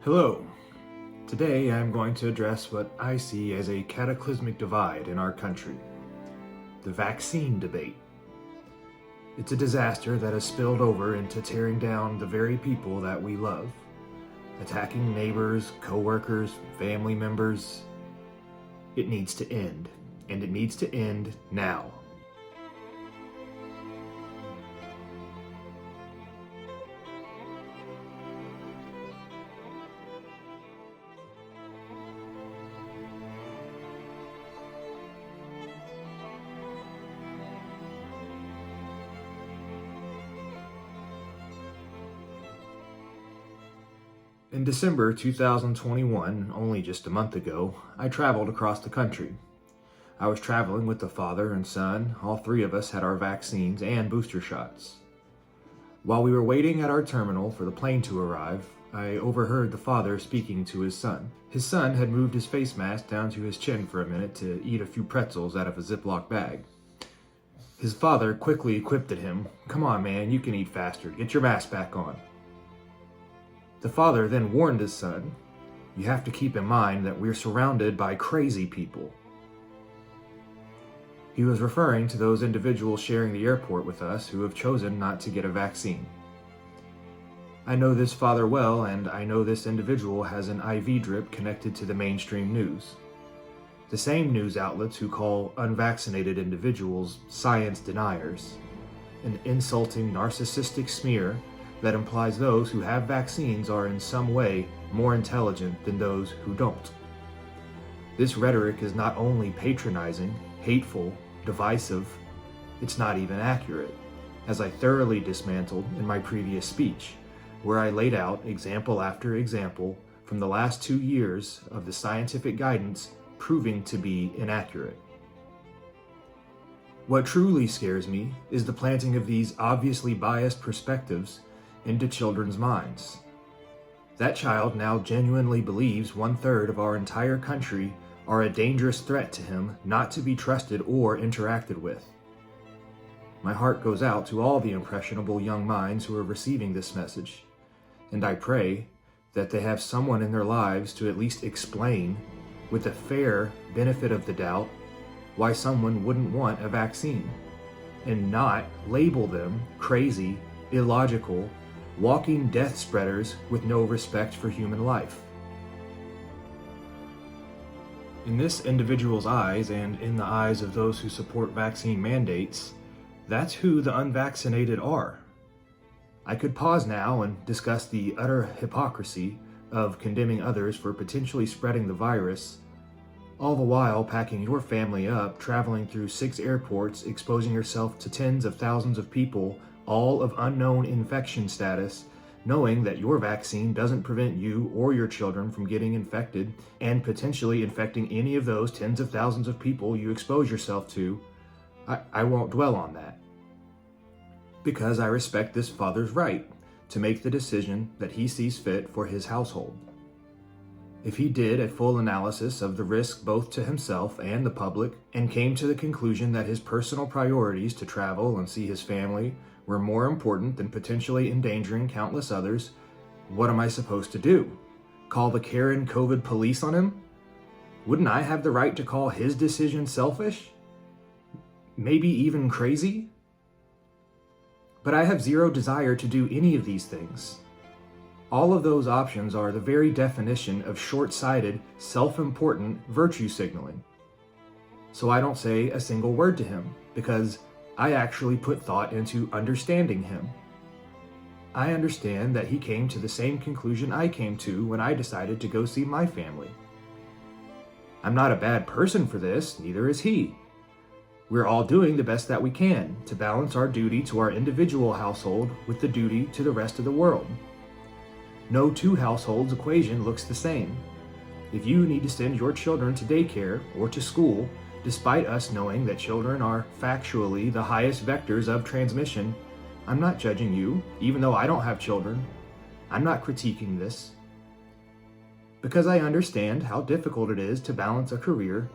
Hello. Today I'm going to address what I see as a cataclysmic divide in our country, the vaccine debate. It's a disaster that has spilled over into tearing down the very people that we love, attacking neighbors, co-workers, family members. It needs to end, and it needs to end now. In December 2021, only just a month ago, I traveled across the country. I was traveling with the father and son. All three of us had our vaccines and booster shots. While we were waiting at our terminal for the plane to arrive, I overheard the father speaking to his son. His son had moved his face mask down to his chin for a minute to eat a few pretzels out of a Ziploc bag. His father quickly quipped at him, "Come on, man, you can eat faster. Get your mask back on." The father then warned his son, "You have to keep in mind that we're surrounded by crazy people." He was referring to those individuals sharing the airport with us who have chosen not to get a vaccine. I know this father well, and I know this individual has an IV drip connected to the mainstream news. The same news outlets who call unvaccinated individuals science deniers, an insulting narcissistic smear that implies those who have vaccines are in some way more intelligent than those who don't. This rhetoric is not only patronizing, hateful, divisive, it's not even accurate, as I thoroughly dismantled in my previous speech, where I laid out example after example from the last 2 years of the scientific guidance proving to be inaccurate. What truly scares me is the planting of these obviously biased perspectives into children's minds. That child now genuinely believes 1/3 of our entire country are a dangerous threat to him, not to be trusted or interacted with. My heart goes out to all the impressionable young minds who are receiving this message, and I pray that they have someone in their lives to at least explain, with a fair benefit of the doubt, why someone wouldn't want a vaccine, and not label them crazy, illogical, walking death spreaders with no respect for human life. In this individual's eyes, and in the eyes of those who support vaccine mandates, that's who the unvaccinated are. I could pause now and discuss the utter hypocrisy of condemning others for potentially spreading the virus, all the while packing your family up, traveling through 6 airports, exposing yourself to tens of thousands of people, all of unknown infection status, knowing that your vaccine doesn't prevent you or your children from getting infected and potentially infecting any of those tens of thousands of people you expose yourself to. I won't dwell on that, because I respect this father's right to make the decision that he sees fit for his household. If he did a full analysis of the risk both to himself and the public and came to the conclusion that his personal priorities to travel and see his family were more important than potentially endangering countless others, what am I supposed to do? Call the Karen COVID police on him? Wouldn't I have the right to call his decision selfish? Maybe even crazy? But I have zero desire to do any of these things. All of those options are the very definition of short-sighted, self-important virtue signaling. So I don't say a single word to him, because I actually put thought into understanding him. I understand that he came to the same conclusion I came to when I decided to go see my family. I'm not a bad person for this, neither is he. We're all doing the best that we can to balance our duty to our individual household with the duty to the rest of the world. No 2 households equation looks the same. If you need to send your children to daycare or to school, despite us knowing that children are factually the highest vectors of transmission, I'm not judging you, even though I don't have children. I'm not critiquing this, because I understand how difficult it is to balance a career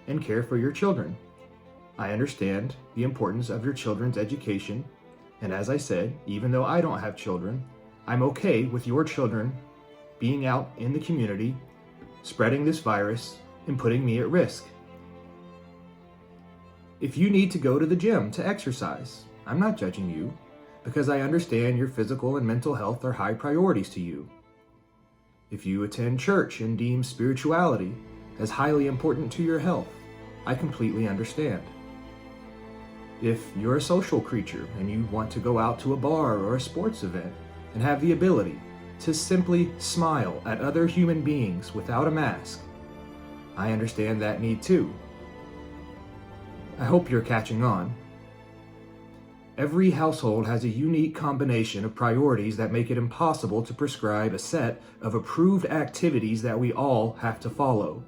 and care for your children. I understand the importance of your children's education, and as I said, even though I don't have children, I'm okay with your children being out in the community, spreading this virus, and putting me at risk. If you need to go to the gym to exercise, I'm not judging you, because I understand your physical and mental health are high priorities to you. If you attend church and deem spirituality as highly important to your health, I completely understand. If you're a social creature and you want to go out to a bar or a sports event and have the ability to simply smile at other human beings without a mask, I understand that need too. I hope you're catching on. Every household has a unique combination of priorities that make it impossible to prescribe a set of approved activities that we all have to follow.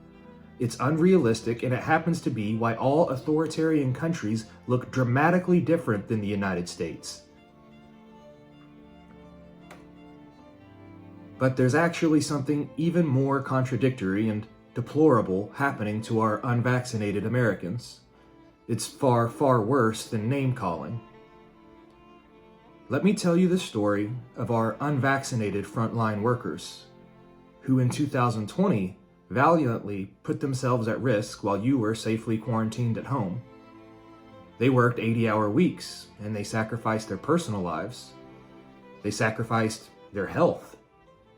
It's unrealistic, and it happens to be why all authoritarian countries look dramatically different than the United States. But there's actually something even more contradictory and deplorable happening to our unvaccinated Americans. It's far, far worse than name-calling. Let me tell you the story of our unvaccinated frontline workers, who in 2020 valiantly put themselves at risk while you were safely quarantined at home. They worked 80-hour weeks, and they sacrificed their personal lives. They sacrificed their health,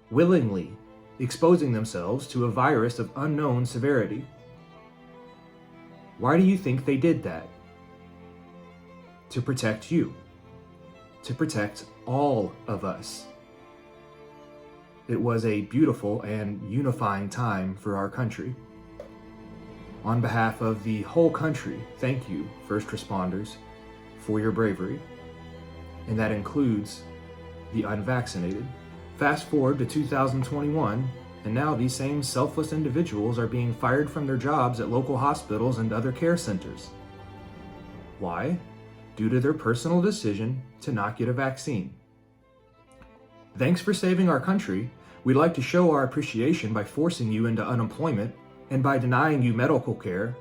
willingly exposing themselves to a virus of unknown severity. Why do you think they did that? To protect you. To protect all of us. It was a beautiful and unifying time for our country. On behalf of the whole country, thank you, first responders, for your bravery. And that includes the unvaccinated. Fast forward to 2021, and now these same selfless individuals are being fired from their jobs at local hospitals and other care centers. Why? Due to their personal decision to not get a vaccine. Thanks for saving our country. We'd like to show our appreciation by forcing you into unemployment, and by denying you medical care,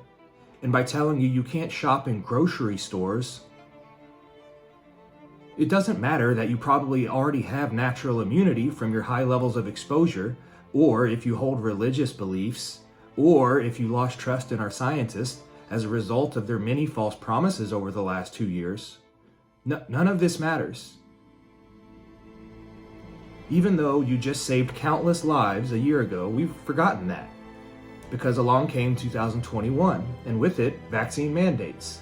and by telling you you can't shop in grocery stores. It doesn't matter that you probably already have natural immunity from your high levels of exposure, or if you hold religious beliefs, or if you lost trust in our scientists as a result of their many false promises over the last 2 years. None of this matters. Even though you just saved countless lives a year ago, we've forgotten that. Because along came 2021, and with it, vaccine mandates,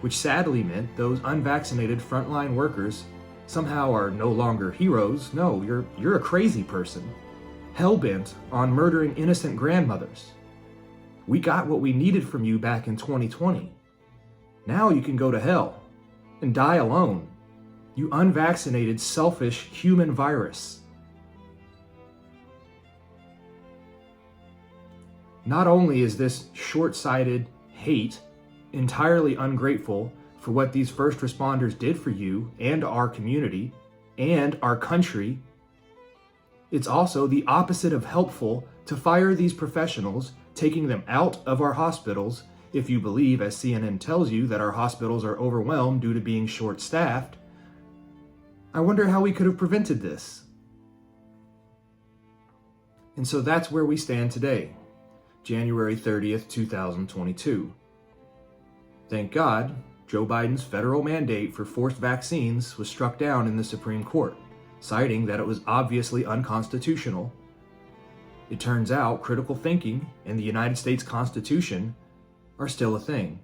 which sadly meant those unvaccinated frontline workers somehow are no longer heroes. No, you're a crazy person, hell-bent on murdering innocent grandmothers. We got what we needed from you back in 2020. Now you can go to hell and die alone. You unvaccinated, selfish human virus. Not only is this short-sighted hate entirely ungrateful for what these first responders did for you and our community and our country, it's also the opposite of helpful to fire these professionals, taking them out of our hospitals, if you believe, as CNN tells you, that our hospitals are overwhelmed due to being short-staffed. I wonder how we could have prevented this. And so that's where we stand today, January 30th, 2022. Thank God, Joe Biden's federal mandate for forced vaccines was struck down in the Supreme Court, citing that it was obviously unconstitutional. It turns out critical thinking and the United States Constitution are still a thing.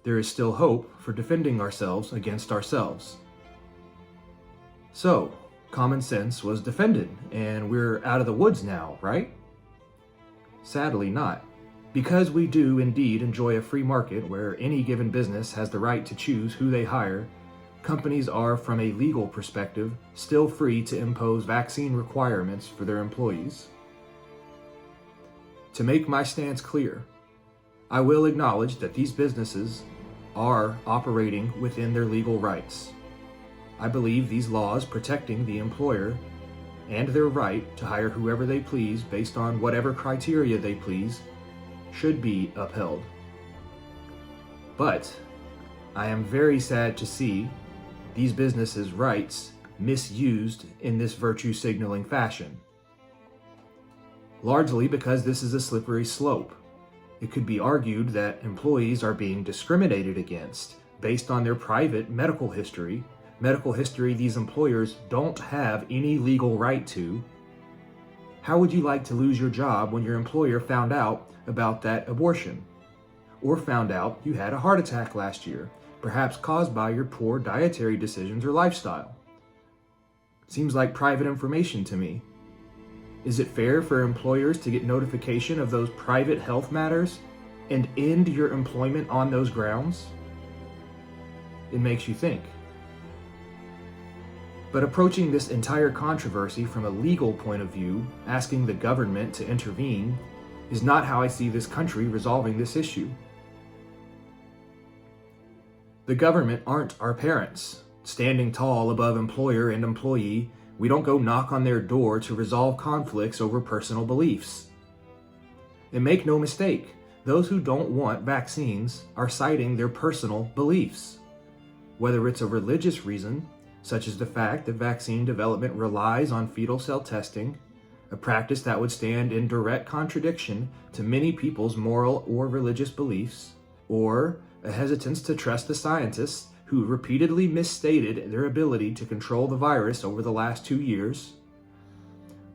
There is still hope for defending ourselves against ourselves. So, common sense was defended, and we're out of the woods now, right? Sadly not. Because we do indeed enjoy a free market where any given business has the right to choose who they hire, companies are, from a legal perspective, still free to impose vaccine requirements for their employees. To make my stance clear, I will acknowledge that these businesses are operating within their legal rights. I believe these laws protecting the employer and their right to hire whoever they please based on whatever criteria they please should be upheld. But I am very sad to see these businesses' rights misused in this virtue signaling fashion. largely because this is a slippery slope. It could be argued that employees are being discriminated against based on their private medical history these employers don't have any legal right to. How would you like to lose your job when your employer found out about that abortion? Or found out you had a heart attack last year, perhaps caused by your poor dietary decisions or lifestyle? Seems like private information to me. Is it fair for employers to get notification of those private health matters and end your employment on those grounds? It makes you think. But approaching this entire controversy from a legal point of view, asking the government to intervene, is not how I see this country resolving this issue. The government aren't our parents, standing tall above employer and employee. We don't go knock on their door to resolve conflicts over personal beliefs. And make no mistake, those who don't want vaccines are citing their personal beliefs. Whether it's a religious reason, such as the fact that vaccine development relies on fetal cell testing, a practice that would stand in direct contradiction to many people's moral or religious beliefs, or a hesitance to trust the scientists who repeatedly misstated their ability to control the virus over the last 2 years,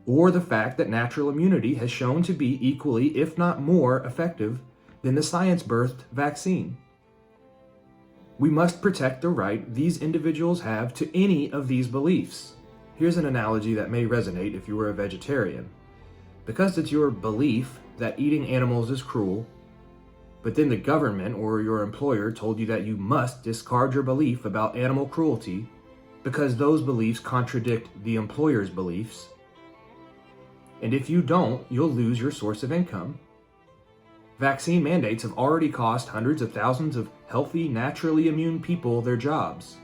or the fact that natural immunity has shown to be equally, if not more, effective than the science-birthed vaccine. We must protect the right these individuals have to any of these beliefs. Here's an analogy that may resonate if you were a vegetarian. Because it's your belief that eating animals is cruel, but then the government or your employer told you that you must discard your belief about animal cruelty because those beliefs contradict the employer's beliefs. And if you don't, you'll lose your source of income. Vaccine mandates have already cost hundreds of thousands of healthy, naturally immune people their jobs.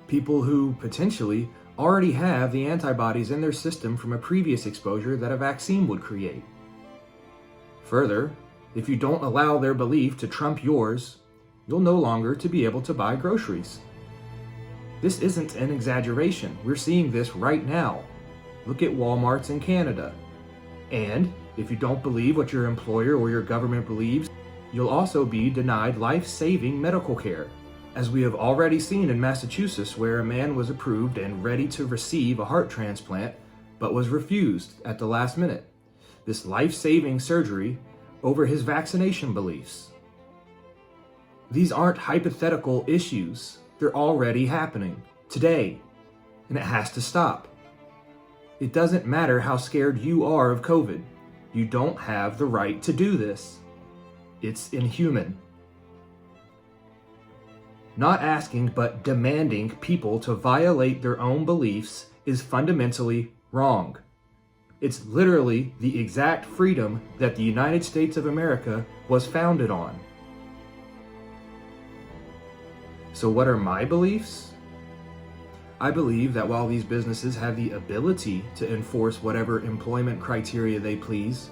People who potentially already have the antibodies in their system from a previous exposure that a vaccine would create. Further, if you don't allow their belief to trump yours, you'll no longer to be able to buy groceries. This isn't an exaggeration. We're seeing this right now. Look at Walmarts in Canada. And if you don't believe what your employer or your government believes, you'll also be denied life-saving medical care, as we have already seen in Massachusetts, where a man was approved and ready to receive a heart transplant, but was refused at the last minute. This life-saving surgery over his vaccination beliefs. These aren't hypothetical issues. They're already happening today, and it has to stop. It doesn't matter how scared you are of COVID. You don't have the right to do this. It's inhuman. Not asking but demanding people to violate their own beliefs is fundamentally wrong. It's literally the exact freedom that the United States of America was founded on. So what are my beliefs? I believe that while these businesses have the ability to enforce whatever employment criteria they please,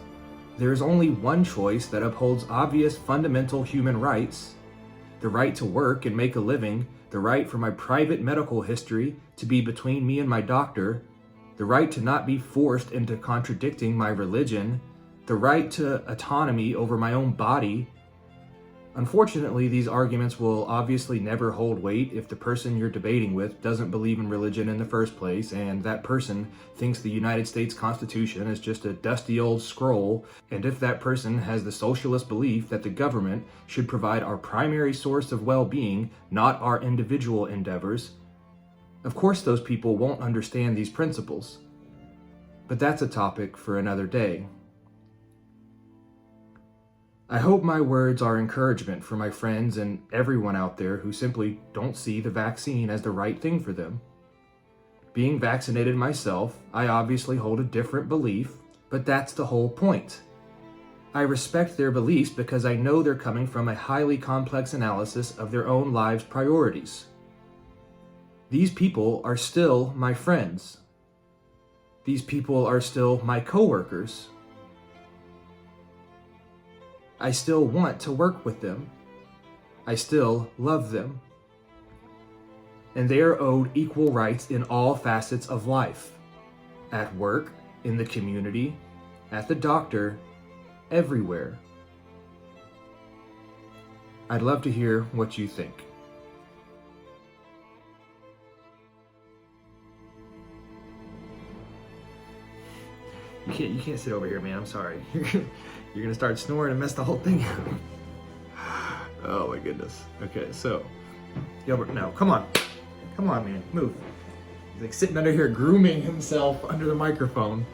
there is only one choice that upholds obvious fundamental human rights: the right to work and make a living, the right for my private medical history to be between me and my doctor, the right to not be forced into contradicting my religion, the right to autonomy over my own body. Unfortunately, these arguments will obviously never hold weight if the person you're debating with doesn't believe in religion in the first place, and that person thinks the United States Constitution is just a dusty old scroll, and if that person has the socialist belief that the government should provide our primary source of well-being, not our individual endeavors. Of course, those people won't understand these principles. But that's a topic for another day. I hope my words are encouragement for my friends and everyone out there who simply don't see the vaccine as the right thing for them. Being vaccinated myself, I obviously hold a different belief, but that's the whole point. I respect their beliefs because I know they're coming from a highly complex analysis of their own lives' priorities. These people are still my friends. These people are still my coworkers. I still want to work with them. I still love them. And they are owed equal rights in all facets of life. At work, in the community, at the doctor, everywhere. I'd love to hear what you think. You can't sit over here, man. I'm sorry. You're gonna start snoring and mess the whole thing up. Oh my goodness. Okay, so Gilbert, no, come on, man, move. He's like sitting under here grooming himself under the microphone.